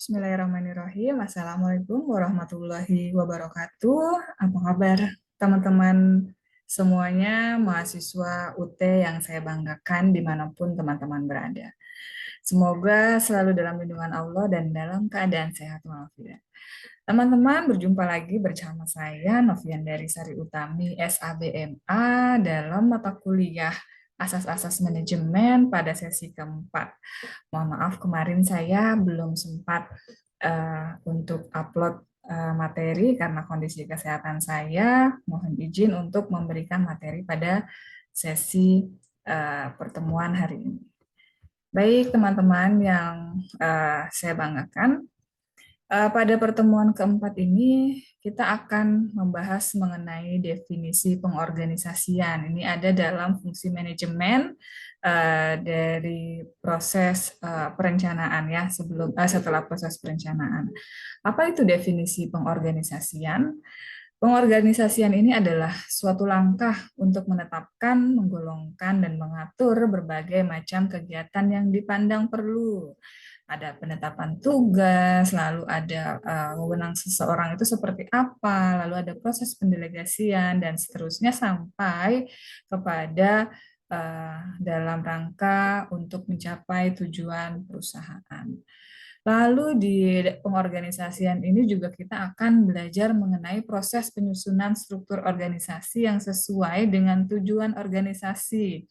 Bismillahirrahmanirrahim. Assalamualaikum warahmatullahi wabarakatuh. Apa kabar teman-teman semuanya, mahasiswa UT yang saya banggakan dimanapun teman-teman berada. Semoga selalu dalam lindungan Allah dan dalam keadaan sehat walafiat. Teman-teman, berjumpa lagi bersama saya, Novian dari Sari Utami, SABMA, dalam mata kuliah Asas-Asas Manajemen pada sesi keempat. Mohon maaf, kemarin saya belum sempat untuk upload materi karena kondisi kesehatan saya. Mohon izin untuk memberikan materi pada sesi pertemuan hari ini. Baik, teman-teman yang saya banggakan, pada pertemuan keempat ini, kita akan membahas mengenai definisi pengorganisasian. Ini ada dalam fungsi manajemen dari proses perencanaan ya, setelah proses perencanaan. Apa itu definisi pengorganisasian? Pengorganisasian ini adalah suatu langkah untuk menetapkan, menggolongkan, dan mengatur berbagai macam kegiatan yang dipandang perlu. Ada penetapan tugas, lalu ada wewenang seseorang itu seperti apa, lalu ada proses pendelegasian, dan seterusnya sampai kepada dalam rangka untuk mencapai tujuan perusahaan. Lalu di pengorganisasian ini juga kita akan belajar mengenai proses penyusunan struktur organisasi yang sesuai dengan tujuan organisasi,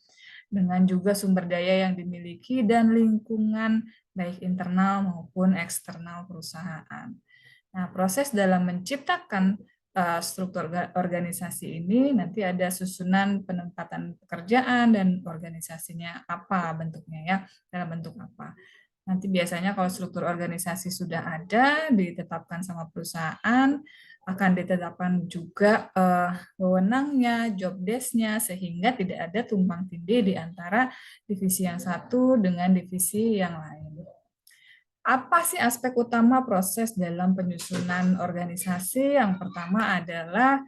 dengan juga sumber daya yang dimiliki dan lingkungan baik internal maupun eksternal perusahaan. Nah, proses dalam menciptakan struktur organisasi ini nanti ada susunan penempatan pekerjaan dan organisasinya apa bentuknya ya, dalam bentuk apa. Nanti biasanya kalau struktur organisasi sudah ada, ditetapkan sama perusahaan, akan ditetapkan juga wewenangnya, job desk-nya, sehingga tidak ada tumpang tindih di antara divisi yang satu dengan divisi yang lain. Apa sih aspek utama proses dalam penyusunan organisasi? Yang pertama adalah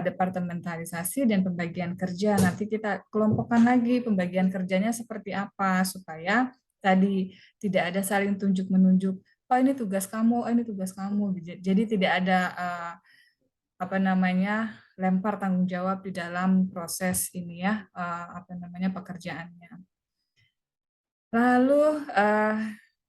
departementalisasi dan pembagian kerja. Nanti kita kelompokkan lagi pembagian kerjanya seperti apa supaya tadi tidak ada saling tunjuk-menunjuk. Oh ini tugas kamu, oh ini tugas kamu. Jadi tidak ada lempar tanggung jawab di dalam proses ini ya pekerjaannya. Lalu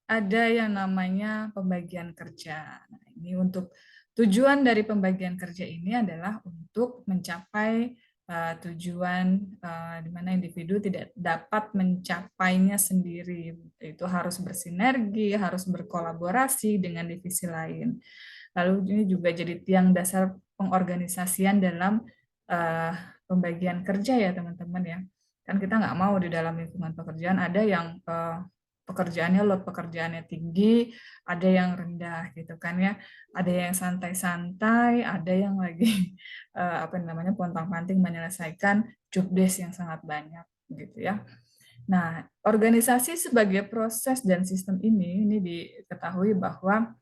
ada yang namanya pembagian kerja. Nah, ini untuk tujuan dari pembagian kerja ini adalah untuk mencapai tujuan di mana individu tidak dapat mencapainya sendiri. Itu harus bersinergi, harus berkolaborasi dengan divisi lain. Lalu ini juga jadi tiang dasar pengorganisasian dalam pembagian kerja ya teman-teman ya. Kan kita nggak mau di dalam lingkungan pekerjaan ada yang load pekerjaannya tinggi, ada yang rendah gitu kan ya, ada yang santai-santai, ada yang lagi pontang-panting menyelesaikan job desk yang sangat banyak gitu ya. Nah, organisasi sebagai proses dan sistem ini diketahui bahwa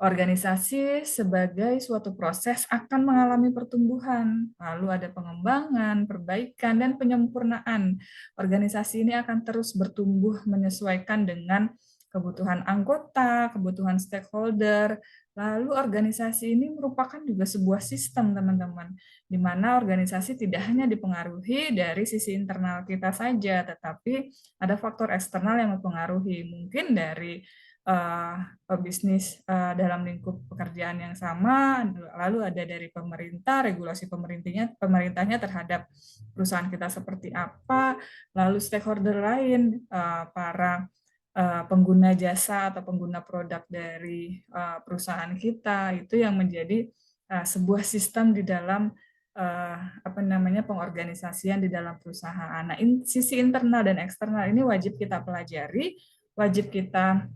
organisasi sebagai suatu proses akan mengalami pertumbuhan, lalu ada pengembangan, perbaikan, dan penyempurnaan. Organisasi ini akan terus bertumbuh menyesuaikan dengan kebutuhan anggota, kebutuhan stakeholder. Lalu organisasi ini merupakan juga sebuah sistem, teman-teman, di mana organisasi tidak hanya dipengaruhi dari sisi internal kita saja, tetapi ada faktor eksternal yang mempengaruhi, mungkin dari bisnis dalam lingkup pekerjaan yang sama, lalu ada dari pemerintah, regulasi pemerintahnya terhadap perusahaan kita seperti apa, lalu stakeholder lain, para pengguna jasa atau pengguna produk dari perusahaan kita, itu yang menjadi sebuah sistem di dalam pengorganisasian di dalam perusahaan. Nah, sisi internal dan eksternal ini wajib kita pelajari, wajib kita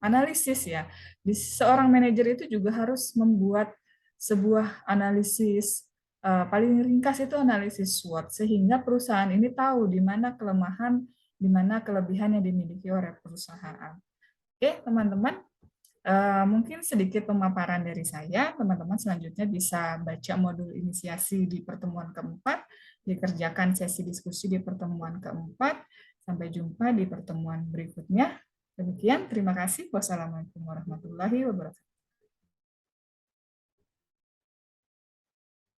analisis ya. Seorang manajer itu juga harus membuat sebuah analisis paling ringkas itu analisis SWOT sehingga perusahaan ini tahu di mana kelemahan, di mana kelebihan yang dimiliki oleh perusahaan. Oke, teman-teman, mungkin sedikit pemaparan dari saya. Teman-teman selanjutnya bisa baca modul inisiasi di pertemuan keempat, dikerjakan sesi diskusi di pertemuan keempat. Sampai jumpa di pertemuan berikutnya. Demikian, terima kasih. Wassalamualaikum warahmatullahi wabarakatuh.